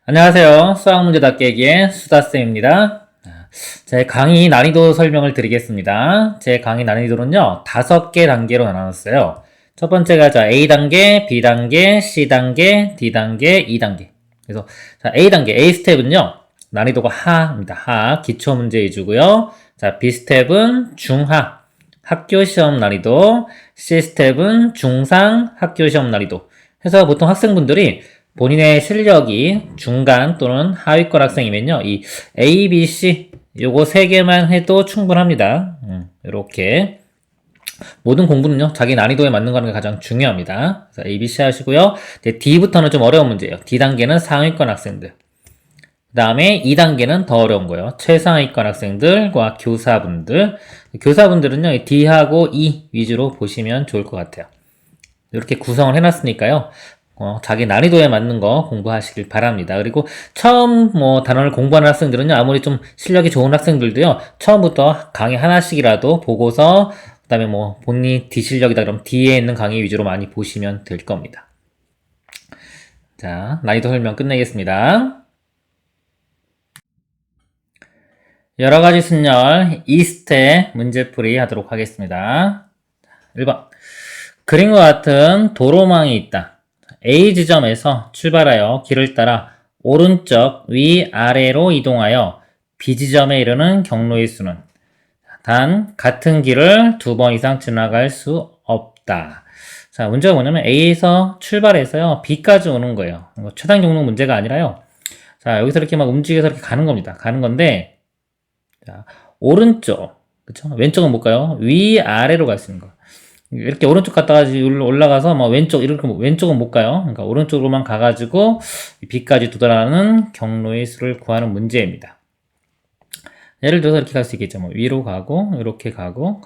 안녕하세요. 수학문제답 깨기의 수다쌤입니다. 제 강의 난이도 설명을 드리겠습니다. 제 강의 난이도는요, 5개 단계로 나눴어요. 첫 번째가 A단계, B단계, C단계, D단계, E단계. 그래서 A단계, A 스텝은요, 난이도가 하입니다. 하, 기초문제 위주고요. B 스텝은 중하, 학교시험 난이도, C 스텝은 중상, 학교시험 난이도. 해서 보통 학생분들이 본인의 실력이 중간 또는 하위권 학생이면요, 이 A, B, C 요거 3개만 해도 충분합니다. 이렇게 모든 공부는요, 자기 난이도에 맞는 거는 게 가장 중요합니다. 그래서 A, B, C 하시고요. 이제 D부터는 좀 어려운 문제예요. D단계는 상위권 학생들. 그 다음에 2단계는 더 어려운 거예요. 최상위권 학생들과 교사분들. 교사분들은요, D하고 E 위주로 보시면 좋을 것 같아요. 이렇게 구성을 해놨으니까요. 자기 난이도에 맞는 거 공부하시길 바랍니다. 그리고 처음 단원을 공부하는 학생들은요, 아무리 좀 실력이 좋은 학생들도요, 처음부터 강의 하나씩이라도 보고서, 그 다음에 본인이 D 실력이다 그럼 D에 있는 강의 위주로 많이 보시면 될 겁니다. 자, 난이도 설명 끝내겠습니다. 여러가지 순열 2스텝 문제풀이 하도록 하겠습니다. 1번. 그림과 같은 도로망이 있다. A 지점에서 출발하여 길을 따라 오른쪽 위아래로 이동하여 B 지점에 이르는 경로의 수는 단 같은 길을 2번 이상 지나갈 수 없다. 자, 문제가 뭐냐면 A에서 출발해서요 B까지 오는 거예요. 최단 경로 문제가 아니라요. 자, 여기서 이렇게 막 움직여서 이렇게 가는 겁니다. 가는 건데, 자, 오른쪽, 그쵸? 왼쪽은 못 가요. 위아래로 갈 수 있는 거. 이렇게 오른쪽 갔다가 올라가서 왼쪽 이렇게 왼쪽은 못 가요. 그러니까 오른쪽으로만 가가지고 B까지 도달하는 경로의 수를 구하는 문제입니다. 예를 들어서 이렇게 갈 수 있겠죠. 위로 가고 이렇게 가고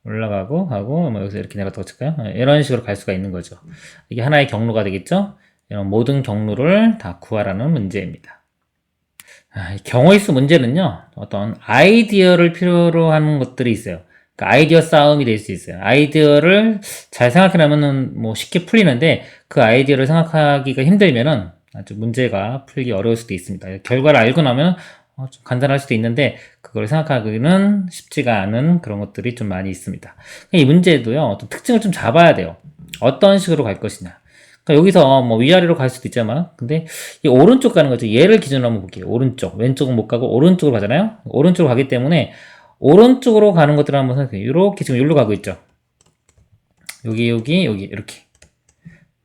올라가고 가고 여기서 이렇게 내려갔다고 칠까요? 이런 식으로 갈 수가 있는 거죠. 이게 하나의 경로가 되겠죠. 이런 모든 경로를 다 구하라는 문제입니다. 경우의 수 문제는요, 어떤 아이디어를 필요로 하는 것들이 있어요. 그러니까 아이디어 싸움이 될 수 있어요. 아이디어를 잘 생각해내면은 쉽게 풀리는데 그 아이디어를 생각하기가 힘들면은 아주 문제가 풀기 어려울 수도 있습니다. 결과를 알고 나면 좀 간단할 수도 있는데 그걸 생각하기는 쉽지가 않은 그런 것들이 좀 많이 있습니다. 이 문제도요, 어떤 특징을 좀 잡아야 돼요. 어떤 식으로 갈 것이냐. 그러니까 여기서 위아래로 갈 수도 있지만, 근데 이 오른쪽 가는 거죠. 얘를 기준으로 한번 볼게요. 오른쪽, 왼쪽은 못 가고 오른쪽으로 가잖아요. 오른쪽으로 가기 때문에 오른쪽으로 가는 것들을 한번 생각해요. 이렇게 지금 여기로 가고 있죠. 여기 이렇게.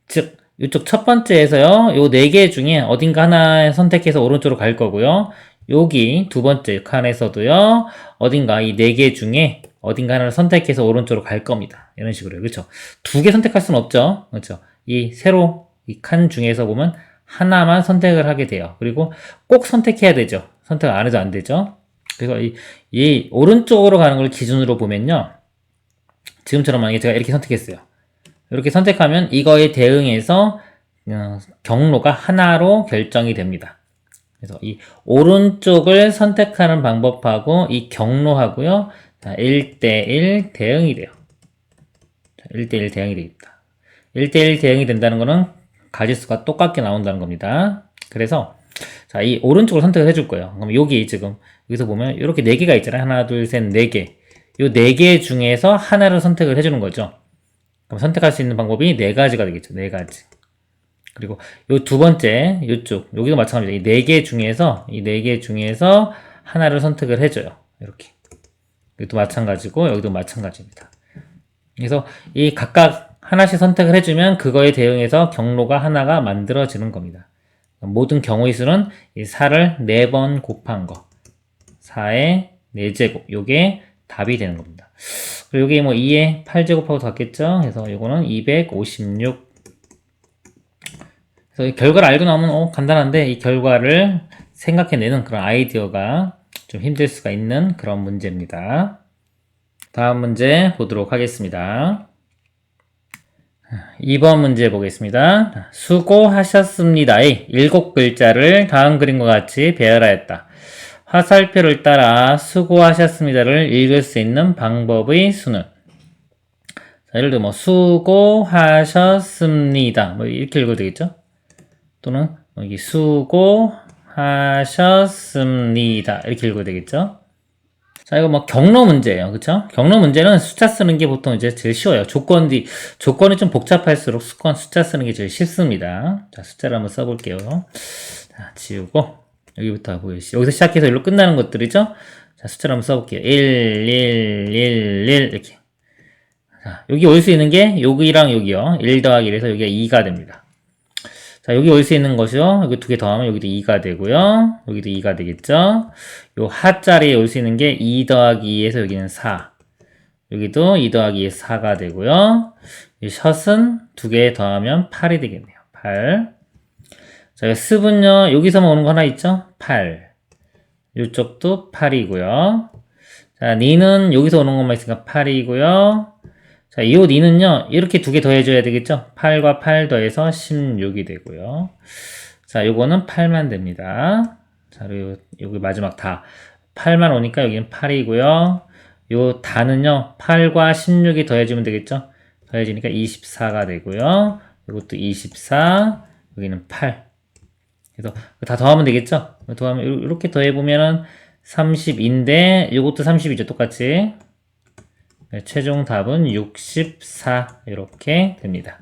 즉 이쪽 첫 번째에서요, 요 4개 중에 어딘가 하나 선택해서 오른쪽으로 갈 거고요. 여기 두 번째 칸에서도요, 어딘가 이 4개 중에 어딘가 하나를 선택해서 오른쪽으로 갈 겁니다. 이런 식으로요. 그렇죠? 2개 선택할 수는 없죠. 그렇죠? 이 칸 중에서 보면 하나만 선택을 하게 돼요. 그리고 꼭 선택해야 되죠. 선택 안 해도 안 되죠. 그래서 이 오른쪽으로 가는 걸 기준으로 보면요, 지금처럼 만약에 제가 이렇게 선택했어요. 이렇게 선택하면 이거에 대응해서 경로가 하나로 결정이 됩니다. 그래서 이 오른쪽을 선택하는 방법하고 이 경로하고요, 1대1 대응이 돼요. 1대1 대응이 되겠다. 1대1 대응이 된다는 것은 가지수가 똑같게 나온다는 겁니다. 그래서 이 오른쪽을 선택을 해줄 거예요. 그럼 여기 지금 여기서 보면 이렇게 4개가 있잖아요. 하나, 둘, 셋, 4개. 이 4개 중에서 하나를 선택을 해주는 거죠. 그럼 선택할 수 있는 방법이 4가지가 되겠죠. 4가지. 그리고 요 두 번째, 요쪽, 여기도 마찬가지입니다. 이 4개 중에서 하나를 선택을 해줘요. 이렇게. 여기도 마찬가지고, 여기도 마찬가지입니다. 그래서 이 각각 하나씩 선택을 해주면 그거에 대응해서 경로가 하나가 만들어지는 겁니다. 모든 경우의 수는 이 4를 4번 곱한 거. 4의 4제곱. 요게 답이 되는 겁니다. 그리고 여기 2의 8제곱하고 같겠죠? 그래서 이거는 256. 그래서 이 결과를 알고 나면 간단한데 이 결과를 생각해내는 그런 아이디어가 좀 힘들 수가 있는 그런 문제입니다. 다음 문제 보도록 하겠습니다. 2번 문제 보겠습니다. 수고하셨습니다의 7글자를 다음 그림과 같이 배열하였다. 화살표를 따라 수고하셨습니다를 읽을 수 있는 방법의 수는? 자, 예를 들어 수고하셨습니다 이렇게 읽어도 되겠죠? 또는 여기 수고하셨습니다. 이렇게 읽어야 되겠죠? 자, 이거 뭐 경로 문제예요. 그쵸? 경로 문제는 숫자 쓰는 게 보통 이제 제일 쉬워요. 조건이 좀 복잡할수록 숫자 쓰는 게 제일 쉽습니다. 자, 숫자를 한번 써볼게요. 자, 지우고, 여기부터 보이시죠? 여기서 시작해서 여기로 끝나는 것들이죠? 자, 숫자를 한번 써볼게요. 1, 1, 1, 1, 이렇게. 자, 여기 올 수 있는 게 여기랑 여기요. 1 더하기 1에서 여기가 2가 됩니다. 자, 여기 올 수 있는 것이요. 여기 두 개 더하면 여기도 2가 되고요. 여기도 2가 되겠죠. 요 하자리에 올 수 있는 게 2 더하기 2에서 여기는 4. 여기도 2 더하기 2에서 4가 되고요. 이 샷은 두 개 더하면 8이 되겠네요. 8. 자, 습은요. 여기서만 오는 거 하나 있죠? 8. 이쪽도 8이고요. 자, 니는 여기서 오는 것만 있으니까 8이고요. 자, 이 니는요, 이렇게 두 개 더해줘야 되겠죠? 8과 8 더해서 16이 되고요. 자, 요거는 8만 됩니다. 자, 그리고 여기 마지막 다. 8만 오니까 여기는 8이고요. 요 다는요, 8과 16이 더해지면 되겠죠? 더해지니까 24가 되고요. 이것도 24, 여기는 8. 그래서 다 더하면 되겠죠? 더하면, 이렇게 더해보면은 30인데, 요것도 30이죠, 똑같이. 네, 최종 답은 64 이렇게 됩니다.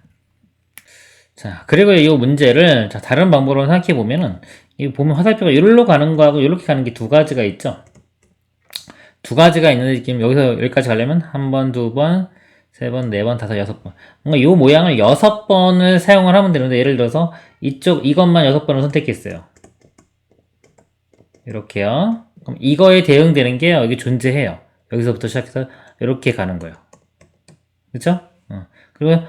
자, 그리고 이 문제를 자, 다른 방법으로 생각해 보면은 이 보면 화살표가 이리로 가는 거하고 이렇게 가는 게 두 가지가 있죠. 두 가지가 있는데 지금 여기서 여기까지 가려면 한 번, 두 번, 세 번, 네 번, 다섯, 여섯 번. 뭔가 이 모양을 6번을 사용을 하면 되는데 예를 들어서 이것만 6번을 선택했어요. 이렇게요. 그럼 이거에 대응되는 게 여기 존재해요. 여기서부터 시작해서 이렇게 가는 거예요. 그쵸? 그리고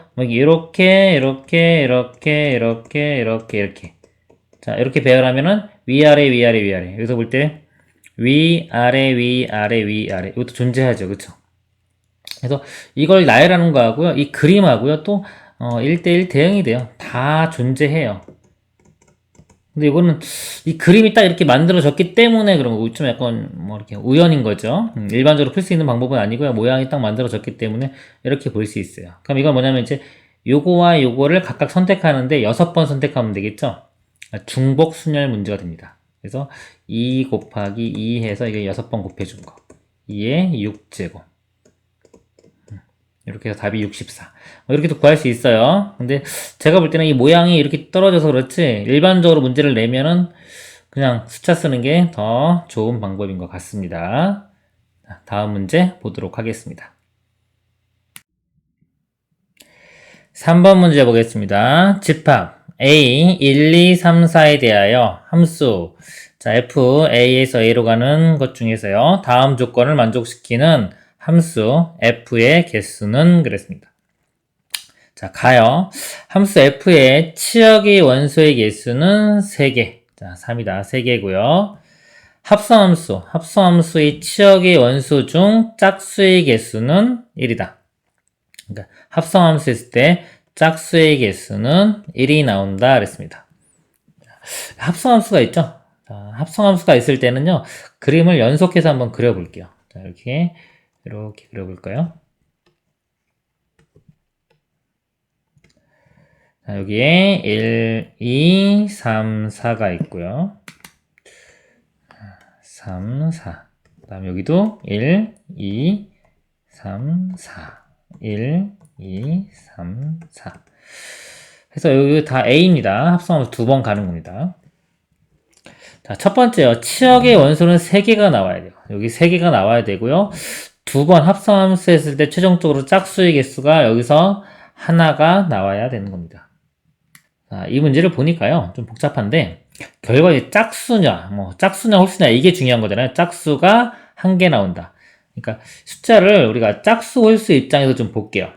이렇게 자, 이렇게 배열하면은 위아래 위아래 위아래. 여기서 볼 때 위아래 위아래 위아래. 이것도 존재하죠. 그쵸? 그래서 이걸 나열하는 거하고요. 이 그림하고요. 또 1대1 대응이 돼요. 다 존재해요. 근데 이거는 이 그림이 딱 이렇게 만들어졌기 때문에 그런 거고 좀 약간 뭐 이렇게 우연인 거죠. 일반적으로 풀 수 있는 방법은 아니고요. 모양이 딱 만들어졌기 때문에 이렇게 볼 수 있어요. 그럼 이건 뭐냐면 이제 요거와 요거를 각각 선택하는데 6번 선택하면 되겠죠. 중복 순열 문제가 됩니다. 그래서 2 곱하기 2 해서 이게 6번 곱해준 거. 2에 6제곱. 이렇게 해서 답이 64. 이렇게도 구할 수 있어요. 근데 제가 볼 때는 이 모양이 이렇게 떨어져서 그렇지 일반적으로 문제를 내면은 그냥 숫자 쓰는 게 더 좋은 방법인 것 같습니다. 다음 문제 보도록 하겠습니다. 3번 문제 보겠습니다. 집합 A 1, 2, 3, 4에 대하여 함수 자 f a에서 a로 가는 것 중에서요. 다음 조건을 만족시키는 함수 f의 개수는 그랬습니다. 자, 가요. 함수 f의 치역의 원소의 개수는 3개. 자, 3이다. 3개고요. 합성함수의 치역의 원소 중 짝수의 개수는 1이다. 그러니까 합성함수 했을 때 짝수의 개수는 1이 나온다 그랬습니다. 합성함수가 있죠. 자, 합성함수가 있을 때는요. 그림을 연속해서 한번 그려볼게요. 자, 이렇게 그려볼까요? 자, 여기에 1, 2, 3, 4가 있고요. 3, 4. 그 다음 여기도 1, 2, 3, 4. 1, 2, 3, 4. 그래서 여기 다 A입니다. 합성하면서 2번 가는 겁니다. 자, 첫 번째요. 치역의 원소는 3개가 나와야 돼요. 여기 3개가 나와야 되고요. 2번 합성함수 했을 때 최종적으로 짝수의 개수가 여기서 하나가 나와야 되는 겁니다. 자, 이 문제를 보니까요. 좀 복잡한데 결과에 짝수냐, 짝수냐, 홀수냐 이게 중요한 거잖아요. 짝수가 1개 나온다. 그러니까 숫자를 우리가 짝수, 홀수 입장에서 좀 볼게요.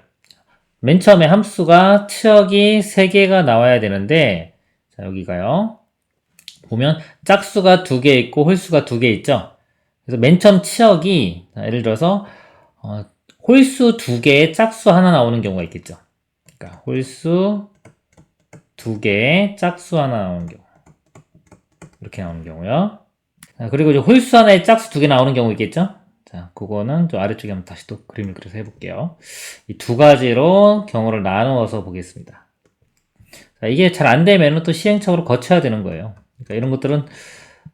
맨 처음에 함수가 치역이 3개가 나와야 되는데 자, 여기가요. 보면 짝수가 2개 있고 홀수가 2개 있죠. 그래서 맨 처음 치역이 예를 들어서 홀수 2개에 짝수 하나 나오는 경우가 있겠죠. 그러니까 홀수 2개에 짝수 하나 나오는 경우 이렇게 나오는 경우요. 자, 그리고 이제 홀수 하나에 짝수 2개 나오는 경우 있겠죠. 자, 그거는 좀 아래쪽에 한번 다시 또 그림을 그려서 해볼게요. 이 두 가지로 경우를 나누어서 보겠습니다. 자, 이게 잘 안 되면은 또 시행착오를 거쳐야 되는 거예요. 그러니까 이런 것들은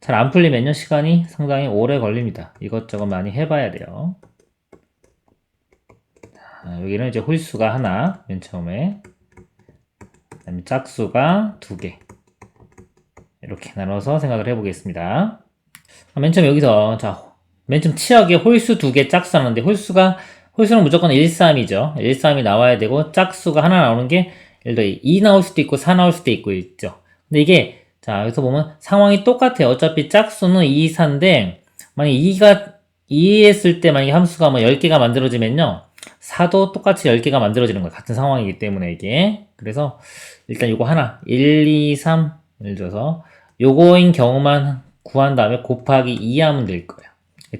잘 안 풀리면요, 시간이 상당히 오래 걸립니다. 이것저것 많이 해봐야 돼요. 자, 여기는 이제 홀수가 하나, 맨 처음에. 그 다음에 짝수가 두 개. 이렇게 나눠서 생각을 해보겠습니다. 맨 처음 여기서, 자, 맨 처음 치역에 홀수 두 개, 짝수 하는데, 홀수는 무조건 1, 3이죠. 1, 3이 나와야 되고, 짝수가 하나 나오는 게, 예를 들어 2 나올 수도 있고, 4 나올 수도 있고, 있죠. 근데 이게, 자, 여기서 보면 상황이 똑같아요. 어차피 짝수는 2, 4인데, 만약에 2 했을 때 만약에 함수가 뭐 10개가 만들어지면요. 4도 똑같이 10개가 만들어지는 거예요. 같은 상황이기 때문에 이게. 그래서 일단 요거 하나, 1, 2, 3, 예를 들어서 요거인 경우만 구한 다음에 곱하기 2 하면 될 거예요.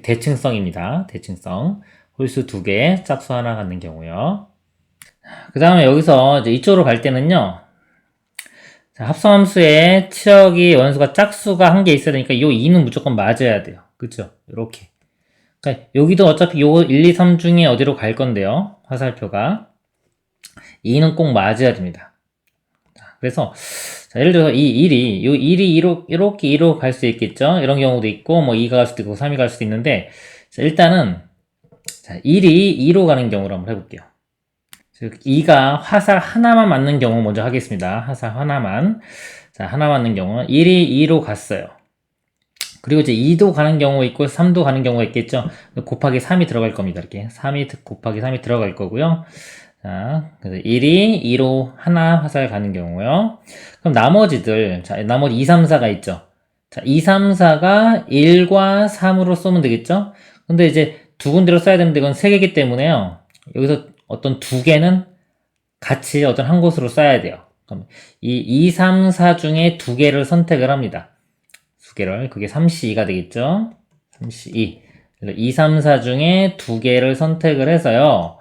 대칭성입니다. 대칭성. 홀수 두 개, 짝수 하나 갖는 경우요. 그 다음에 여기서 이제 이쪽으로 갈 때는요. 자, 합성함수의 치역이 원수가 짝수가 한 개 있어야 되니까 요 2는 무조건 맞아야 돼요. 그쵸? 이렇게. 그러니까 여기도 어차피 요 1, 2, 3 중에 어디로 갈 건데요. 화살표가. 2는 꼭 맞아야 됩니다. 자, 그래서 자, 예를 들어서 이 1이 요 1이 이렇게 2로 갈 수 있겠죠. 이런 경우도 있고 뭐 2가 갈 수도 있고 3이 갈 수도 있는데 자, 일단은 자, 1이 2로 가는 경우를 한번 해볼게요. 즉 2가 화살 하나만 맞는 경우 먼저 하겠습니다. 화살 하나만. 자, 하나 맞는 경우 1이 2로 갔어요. 그리고 이제 2도 가는 경우 있고 3도 가는 경우가 있겠죠. 곱하기 3이 들어갈 겁니다. 이렇게 3이 곱하기 3이 들어갈 거고요. 자, 그래서 1이 2로 하나 화살 가는 경우요. 그럼 나머지들, 자, 나머지 2, 3, 4가 있죠. 자, 2, 3, 4가 1과 3으로 쏘면 되겠죠. 근데 이제 두 군데로 써야 되는데 이건 세 개이기 때문에요. 여기서 어떤 두 개는 같이 어떤 한 곳으로 써야 돼요. 그럼 이 2, 3, 4 중에 두 개를 선택을 합니다. 두 개를. 그게 3C2가 되겠죠. 3C2. 2, 3, 4 중에 두 개를 선택을 해서요.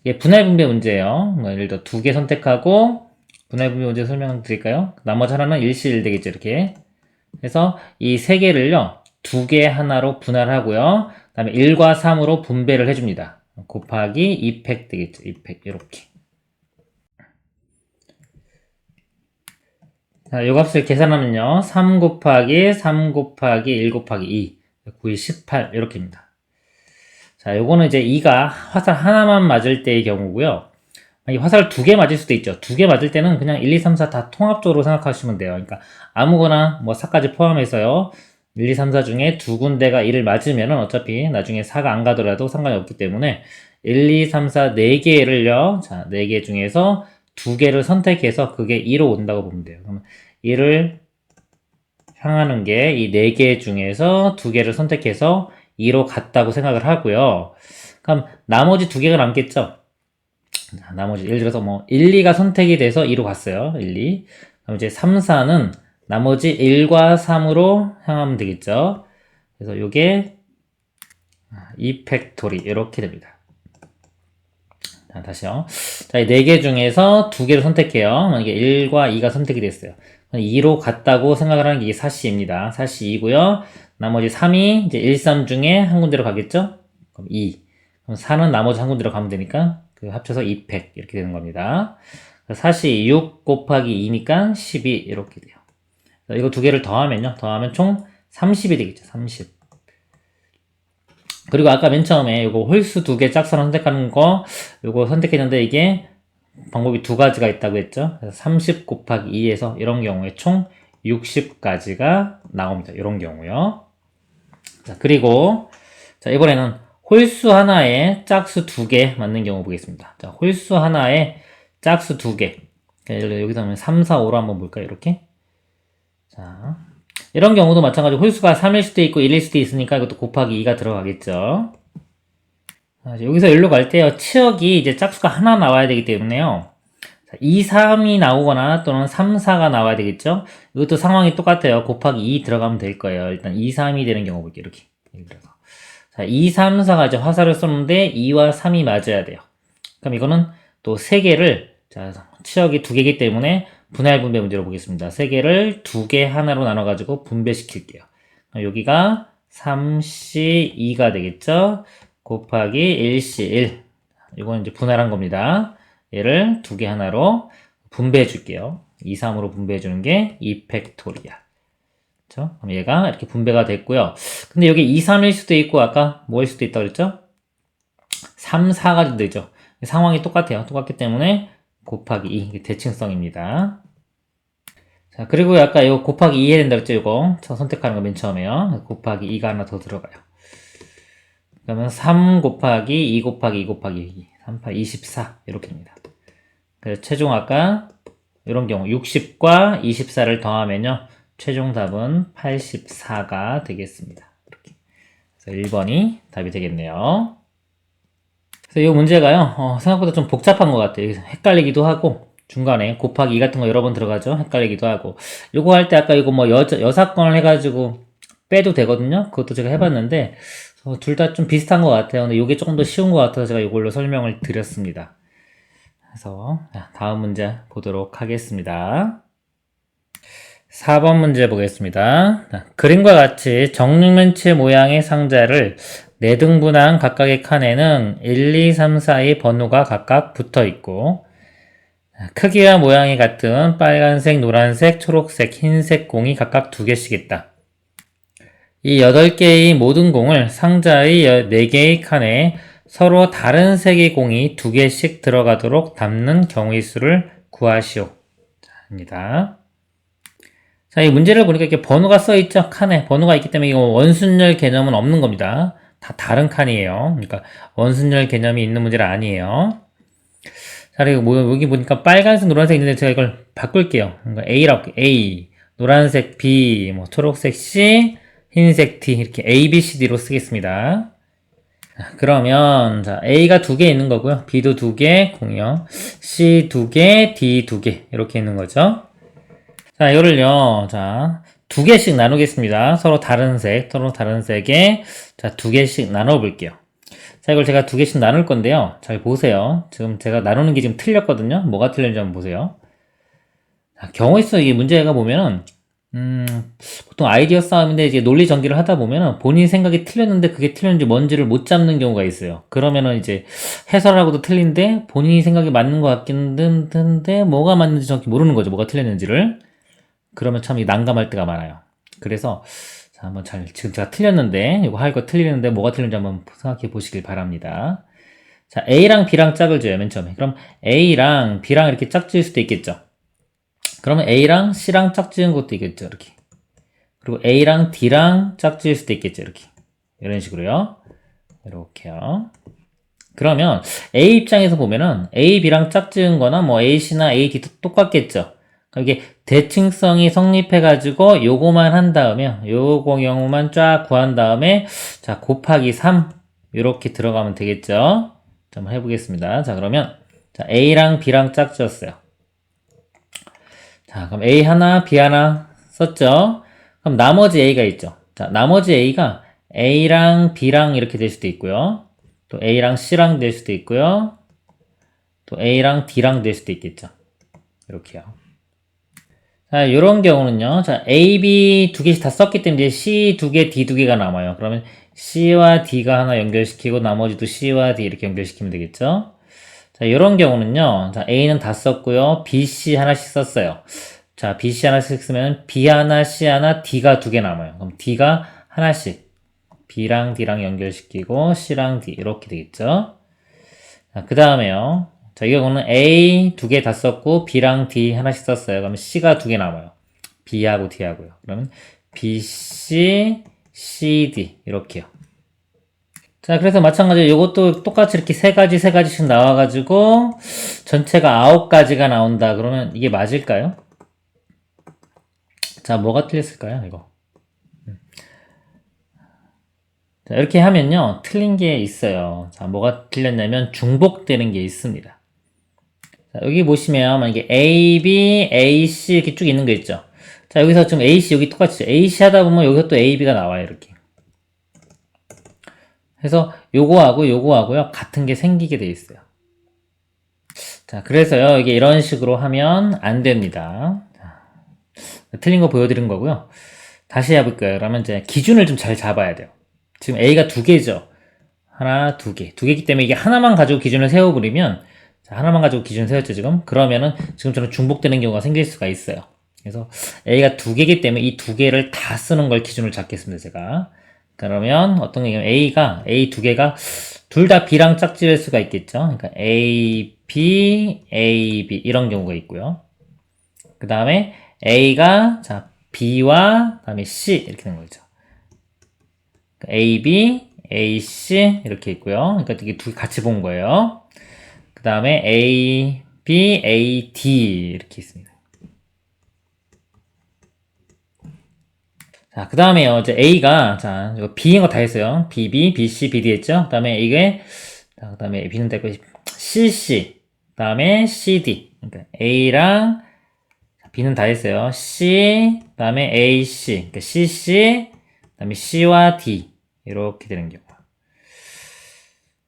이게 분할 분배 문제예요. 뭐 예를 들어 두 개 선택하고 분할 분배 문제 설명드릴까요? 나머지 하나는 1C1 되겠죠. 이렇게. 그래서 이 세 개를요. 두 개 하나로 분할하고요. 그 다음에 1과 3으로 분배를 해줍니다. 곱하기 2팩 되겠죠. 2팩 이렇게. 자, 요 값을 계산하면요. 3 곱하기 3 곱하기 1 곱하기 2 9이 18 이렇게입니다. 자, 요거는 이제 2가 화살 하나만 맞을 때의 경우고요. 이 화살 두 개 맞을 수도 있죠. 두 개 맞을 때는 그냥 1, 2, 3, 4 다 통합적으로 생각하시면 돼요. 그러니까 아무거나 뭐 4까지 포함해서요. 1, 2, 3, 4 중에 두 군데가 1을 맞으면은 어차피 나중에 4가 안 가더라도 상관이 없기 때문에 1, 2, 3, 4 4개를요. 자, 4개 중에서 두 개를 선택해서 그게 2로 온다고 보면 돼요. 그러면 1을 향하는 게 이 4개 중에서 두 개를 선택해서 2로 갔다고 생각을 하고요. 그럼 나머지 두 개가 남겠죠? 나머지 예를 들어서 뭐 1, 2가 선택이 돼서 2로 갔어요. 1, 2. 그럼 이제 3, 4는 나머지 1과 3으로 향하면 되겠죠. 그래서 요게 2팩토리 이렇게 됩니다. 자, 다시요. 자, 이 4개 중에서 두 개를 선택해요. 만약에 1과 2가 선택이 됐어요. 2로 갔다고 생각을 하는 게 이게 4C입니다. 4C2고요. 나머지 3이 이제 1, 3 중에 한 군데로 가겠죠? 그럼 2. 그럼 4는 나머지 한 군데로 가면 되니까 그 합쳐서 2팩 이렇게 되는 겁니다. 4C 6 곱하기 2니까 12 이렇게 돼요. 이거 두 개를 더하면요. 더하면 총 30이 되겠죠. 30. 그리고 아까 맨 처음에 이거 홀수 두 개 짝수를 선택하는 거 이거 선택했는데 이게 방법이 두 가지가 있다고 했죠. 그래서 30 곱하기 2에서 이런 경우에 총 60까지가 나옵니다. 이런 경우요. 자, 그리고 자, 이번에는 홀수 하나에 짝수 두 개 맞는 경우 보겠습니다. 자, 홀수 하나에 짝수 두 개. 예를 들어 여기서 하면 3, 4, 5로 한번 볼까요? 이렇게. 자, 이런 경우도 마찬가지로 홀수가 3일 수도 있고 1일 수도 있으니까 이것도 곱하기 2가 들어가겠죠. 여기서 여기로 갈 때요. 치역이 이제 짝수가 하나 나와야 되기 때문에요. 2, 3이 나오거나 또는 3, 4가 나와야 되겠죠. 이것도 상황이 똑같아요. 곱하기 2 들어가면 될 거예요. 일단 2, 3이 되는 경우 볼게요. 이렇게. 자, 2, 3, 4가 이제 화살을 쏘는데 2와 3이 맞아야 돼요. 그럼 이거는 또 3개를 자, 치역이 2개이기 때문에 분할 분배 문제로 보겠습니다. 3개를 2개 하나로 나눠가지고 분배시킬게요. 여기가 3C2가 되겠죠. 곱하기 1C1. 이건 이제 분할한 겁니다. 얘를 2개 하나로 분배해 줄게요. 2, 3으로 분배해 주는 게 2 팩토리얼. 그렇죠? 그럼 얘가 이렇게 분배가 됐고요. 근데 여기 2, 3일 수도 있고 아까 뭐일 수도 있다고 그랬죠? 3, 4가 되죠. 상황이 똑같아요. 똑같기 때문에 곱하기 2 이게 대칭성입니다. 자, 그리고 아까 이거 곱하기 2 해야 된다 그랬죠? 이거 저 선택하는 거 맨 처음에요. 곱하기 2가 하나 더 들어가요. 그러면 3 곱하기 2 곱하기 2 곱하기 2 3, 8, 24 이렇게입니다. 그래서 최종 아까 이런 경우 60과 24를 더하면요 최종 답은 84가 되겠습니다. 이렇게. 그래서 1번이 답이 되겠네요. 그래서 이 문제가요 생각보다 좀 복잡한 것 같아요. 헷갈리기도 하고 중간에 곱하기 2 같은 거 여러 번 들어가죠. 헷갈리기도 하고 요거 할 때 아까 이거 뭐 여사건을 해가지고 빼도 되거든요. 그것도 제가 해봤는데 둘 다 좀 비슷한 것 같아요. 근데 이게 조금 더 쉬운 것 같아서 제가 이걸로 설명을 드렸습니다. 그래서 다음 문제 보도록 하겠습니다. 4번 문제 보겠습니다. 그림과 같이 정육면체 모양의 상자를 4등분한 각각의 칸에는 1, 2, 3, 4의 번호가 각각 붙어 있고 크기와 모양이 같은 빨간색, 노란색, 초록색, 흰색 공이 각각 2개씩 있다. 이 8개의 모든 공을 상자의 4개의 칸에 서로 다른 색의 공이 2개씩 들어가도록 담는 경우의 수를 구하시오. 자, 입니다. 자, 이 문제를 보니까 이렇게 번호가 써있죠? 칸에 번호가 있기 때문에 이거 원순열 개념은 없는 겁니다. 다 다른 칸이에요. 그러니까 원순열 개념이 있는 문제는 아니에요. 자, 그리고 뭐 여기 보니까 빨간색, 노란색 있는데 제가 이걸 바꿀게요. 그러니까 A라고 A, 노란색 B, 뭐 초록색 C, 흰색 D 이렇게 A, B, C, D로 쓰겠습니다. 그러면 자 A가 2개 있는 거고요. B도 2개, 공이요. C 2개, D 2개 이렇게 있는 거죠. 자 이거를요. 자 2개씩 나누겠습니다. 서로 다른 색에 자 2개씩 나눠 볼게요. 자 이걸 제가 2개씩 나눌 건데요. 잘 보세요. 지금 제가 나누는 게 지금 틀렸거든요. 뭐가 틀렸는지 한번 보세요. 자, 경우의 수 이게 문제가 보면은 보통 아이디어 싸움인데 이제 논리 전개를 하다 보면은 본인 생각이 틀렸는데 그게 틀렸는지 뭔지를 못 잡는 경우가 있어요. 그러면은 이제 해설하고도 틀린데 본인이 생각이 맞는 것 같긴 한데 뭐가 맞는지 정확히 모르는 거죠. 뭐가 틀렸는지를. 그러면 참 난감할 때가 많아요. 그래서 자, 한번 지금 제가 틀렸는데 이거 할 거 틀리는데 뭐가 틀렸는지 한번 생각해 보시길 바랍니다. 자, A랑 B랑 짝을 줘요. 맨 처음에. 그럼 A랑 B랑 이렇게 짝 지을 수도 있겠죠. 그러면 A랑 C랑 짝 지은 것도 있겠죠. 이렇게. 그리고 A랑 D랑 짝 지을 수도 있겠죠. 이렇게. 이런 식으로요. 이렇게요. 그러면 A 입장에서 보면은 A, B랑 짝 지은 거나 뭐 A, C나 A, D도 똑같겠죠. 이게 대칭성이 성립해가지고 요거만 한 다음에 요거 경우만 쫙 구한 다음에 자 곱하기 3 이렇게 들어가면 되겠죠. 자, 한번 해보겠습니다. 자 그러면 자 A랑 B랑 짝 지었어요. 자 그럼 A 하나 B 하나 썼죠. 그럼 나머지 A가 있죠. 자 나머지 A가 A랑 B랑 이렇게 될 수도 있고요. 또 A랑 C랑 될 수도 있고요. 또 A랑 D랑 될 수도 있겠죠. 이렇게요. 자, 요런 경우는요. 자, A, B 2개씩 다 썼기 때문에 C 2개, D 2개가 남아요. 그러면 C와 D가 하나 연결시키고 나머지도 C와 D 이렇게 연결시키면 되겠죠. 자, 요런 경우는요. 자, A는 다 썼고요. B, C 하나씩 썼어요. 자, B, C 하나씩 쓰면 B 하나, C 하나, D가 2개 남아요. 그럼 D가 하나씩 B랑 D랑 연결시키고 C랑 D 이렇게 되겠죠. 자, 그 다음에요. 자, 이 경우는 A 2개 다 썼고 B랑 D 하나씩 썼어요. 그러면 C가 2개 남아요. B하고 D하고요. 그러면 B, C, C, D 이렇게요. 자, 그래서 마찬가지로 이것도 똑같이 이렇게 세 가지씩 나와가지고 전체가 9가지가 나온다. 그러면 이게 맞을까요? 자, 뭐가 틀렸을까요? 이거. 자, 이렇게 하면요. 틀린 게 있어요. 자, 뭐가 틀렸냐면 중복되는 게 있습니다. 자, 여기 보시면 만약에 A, B, A, C 이렇게 쭉 있는 거 있죠. 자, 여기서 지금 A, C 여기 똑같이 A, C 하다 보면 여기서 또 A, B가 나와요. 이렇게. 그래서 요거하고요. 같은 게 생기게 돼 있어요. 자, 그래서요. 이게 이런 식으로 하면 안 됩니다. 자, 틀린 거 보여드린 거고요. 다시 해볼까요? 그러면 이제 기준을 좀 잘 잡아야 돼요. 지금 A가 2개죠. 하나, 2개. 2개이기 때문에 이게 하나만 가지고 기준을 세워버리면 자, 하나만 가지고 기준 세웠죠, 지금? 그러면은 지금처럼 중복되는 경우가 생길 수가 있어요. 그래서 A가 두 개이기 때문에 이 두 개를 다 쓰는 걸 기준으로 잡겠습니다, 제가. 그러면 어떤 경우는 A 두 개가 둘 다 B랑 짝지을 수가 있겠죠. 그러니까 A, B, A, B 이런 경우가 있고요. 그 다음에 A가 자 B와 그다음에 C 이렇게 되는 거죠. A, B, A, C 이렇게 있고요. 그러니까 이게 두 개 같이 본 거예요. 그 다음에 A, B, A, D 이렇게 있습니다. 자, 그 다음에요. 이제 A가, 자, 이거 B인 거 다 했어요. B, B, B, C, B, D 했죠? 그 다음에 이게, 자, 그 다음에 B는 됐고, C, C. 그 다음에 C, D. 그러니까 A랑 B는 다 했어요. C, 그 다음에 A, C. 그러니까 C, C. 그 다음에 C와 D. 이렇게 되는 경우.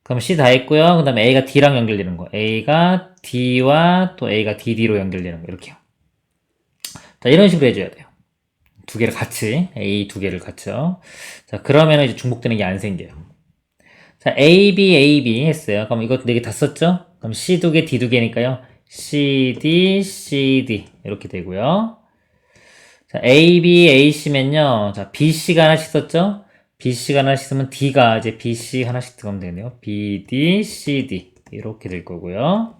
그럼 C 다 했고요. 그 다음에 A가 D랑 연결되는 거. A가 D와 또 A가 DD로 연결되는 거. 이렇게요. 자, 이런 식으로 해줘야 돼요. 두 개를 같이, A 두 개를 같이요. 자, 그러면 이제 중복되는 게 안 생겨요. 자, A, B, A, B 했어요. 그럼 이것도 네 개 다 썼죠? 그럼 C 두 개, D 두 개니까요. C, D, C, D. 이렇게 되고요. 자, A, B, A, C면요. 자, B, C가 하나씩 썼죠? B, C가 하나씩 쓰면 D가 이제 B, C 하나씩 들어가면 되겠네요. B, D, C, D. 이렇게 될 거고요.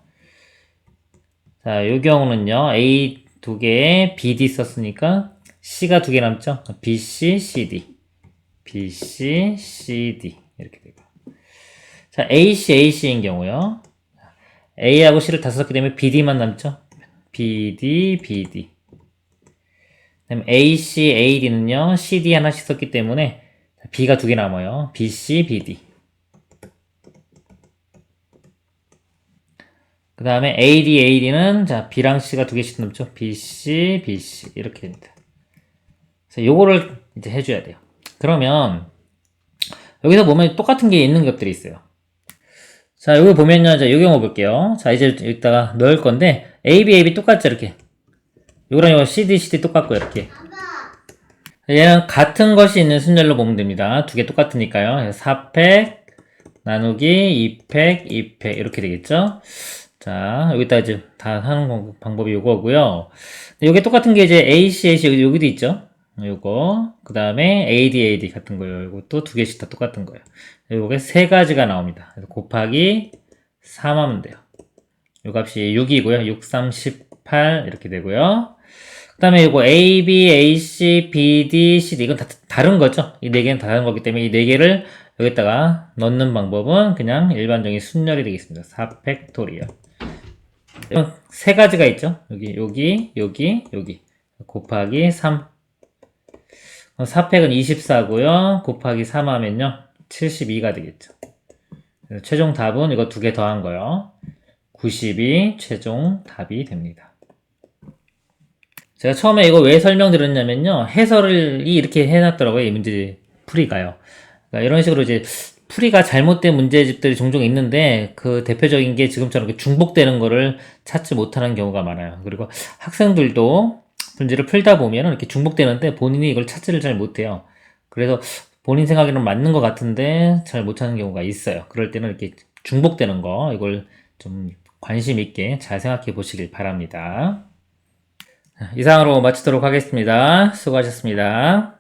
자, 요 경우는요. A 두 개에 B, D 썼으니까 C가 두 개 남죠? B, C, C, D. B, C, C, D. 이렇게 되고. 자, A, C, A, C인 경우요. A하고 C를 다 썼기 때문에 B, D만 남죠? B, D, B, D. 그다음 A, C, A, D는요. C, D 하나씩 썼기 때문에 B가 두 개 남아요. B, C, B, D. 그 다음에 A, D, A, D는 자 B랑 C가 두 개씩 남죠? B, C, B, C. 이렇게 됩니다. 그래서 요거를 이제 해줘야 돼요. 그러면 여기서 보면 똑같은 게 있는 것들이 있어요. 자, 여기 보면요. 자, 요 경우 볼게요. 자, 이제 여기다가 넣을 건데 A, B, A, B 똑같죠? 이렇게. 요거랑 요거 C, D, C, D 똑같고요. 이렇게. 얘는 같은 것이 있는 순열로 보면 됩니다. 두 개 똑같으니까요. 4팩 나누기 2팩, 2팩 이렇게 되겠죠? 자, 여기다 이제 다 하는 방법이 요거고요. 요게 똑같은 게 이제 AC, AC 여기도 있죠? 요거. 그 다음에 AD, AD 같은 거예요. 이것도 두 개씩 다 똑같은 거예요. 요게 세 가지가 나옵니다. 그래서 곱하기 3 하면 돼요. 요 값이 6이고요. 6, 3, 18 이렇게 되고요. 그 다음에 이거 A, B, A, C, B, D, C, D 이건 다 다른 거죠. 이 네 개는 다 다른 거기 때문에 이 네 개를 여기다가 넣는 방법은 그냥 일반적인 순열이 되겠습니다. 4팩토리얼. 세 가지가 있죠. 여기, 여기. 곱하기 3. 4팩은 24고요. 곱하기 3 하면요. 72가 되겠죠. 최종 답은 이거 두 개 더한 거요. 92 최종 답이 됩니다. 제가 처음에 이거 왜 설명드렸냐면요. 해설이 이렇게 해놨더라고요. 이 문제 풀이가요. 그러니까 이런 식으로 이제 풀이가 잘못된 문제집들이 종종 있는데 그 대표적인 게 지금처럼 이렇게 중복되는 거를 찾지 못하는 경우가 많아요. 그리고 학생들도 문제를 풀다 보면 이렇게 중복되는데 본인이 이걸 찾지를 잘 못해요. 그래서 본인 생각에는 맞는 것 같은데 잘 못 찾는 경우가 있어요. 그럴 때는 이렇게 중복되는 거 이걸 좀 관심 있게 잘 생각해 보시길 바랍니다. 이상으로 마치도록 하겠습니다. 수고하셨습니다.